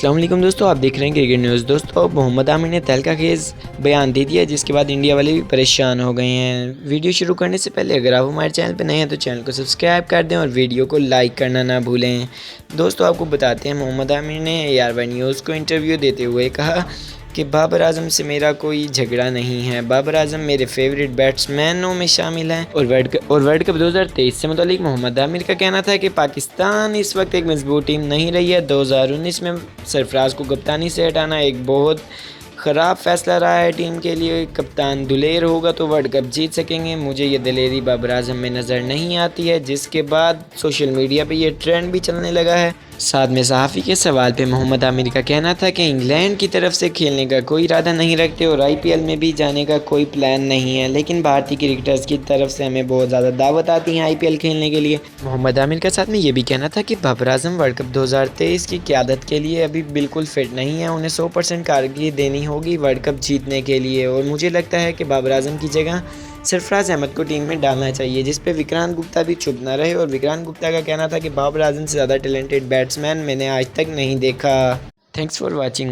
अस्सलाम वालेकुम दोस्तों, आप देख रहे हैं क्रिकेट न्यूज़। दोस्तों, मोहम्मद आमिर ने तहलका खेज बयान दे दिया, जिसके बाद इंडिया वाले भी परेशान हो गए हैं। वीडियो शुरू करने से पहले अगर आप हमारे चैनल पर नए हैं तो चैनल को सब्सक्राइब कर दें और वीडियो को लाइक करना ना भूलें। दोस्तों, आपको बताते हैं मोहम्मद आमिर ने AR1 न्यूज़ को इंटरव्यू देते हुए कहा कि बाबर आजम से मेरा कोई झगड़ा नहीं है। बाबर आजम मेरे फेवरेट बैट्समैनों में शामिल हैं। और वर्ल्ड कप 2023 से मुतालिक मोहम्मद आमिर का कहना था कि पाकिस्तान इस वक्त एक मजबूत टीम नहीं रही है। 2019 में सरफराज को कप्तानी से हटाना एक बहुत ख़राब फैसला रहा है टीम के लिए। कप्तान दिलेर होगा तो वर्ल्ड कप जीत सकेंगे। मुझे ये दिलेरी बाबर आजम में नज़र नहीं आती है। जिसके बाद सोशल मीडिया पे ये ट्रेंड भी चलने लगा है। साथ में सहाफ़ी के सवाल पे मोहम्मद आमिर का कहना था कि इंग्लैंड की तरफ से खेलने का कोई इरादा नहीं रखते और IPL में भी जाने का कोई प्लान नहीं है, लेकिन भारतीय क्रिकेटर्स की तरफ से हमें बहुत ज़्यादा दावत आती है IPL खेलने के लिए। मोहम्मद आमिर का साथ में ये भी कहना था कि बाबर आजम वर्ल्ड कप 2023 की क़यादत के लिए अभी बिल्कुल फिट नहीं है। उन्हें 100% कारकर्दगी देनी होगी वर्ल्ड कप जीतने के लिए, और मुझे लगता है कि बाबर आजम की जगह सरफराज अहमद को टीम में डालना चाहिए, जिस पे विक्रांत गुप्ता भी चुप ना रहे। और विक्रांत गुप्ता का कहना था कि बाबर आजम से ज़्यादा टैलेंटेड बैट्समैन मैंने आज तक नहीं देखा। Thanks for watching.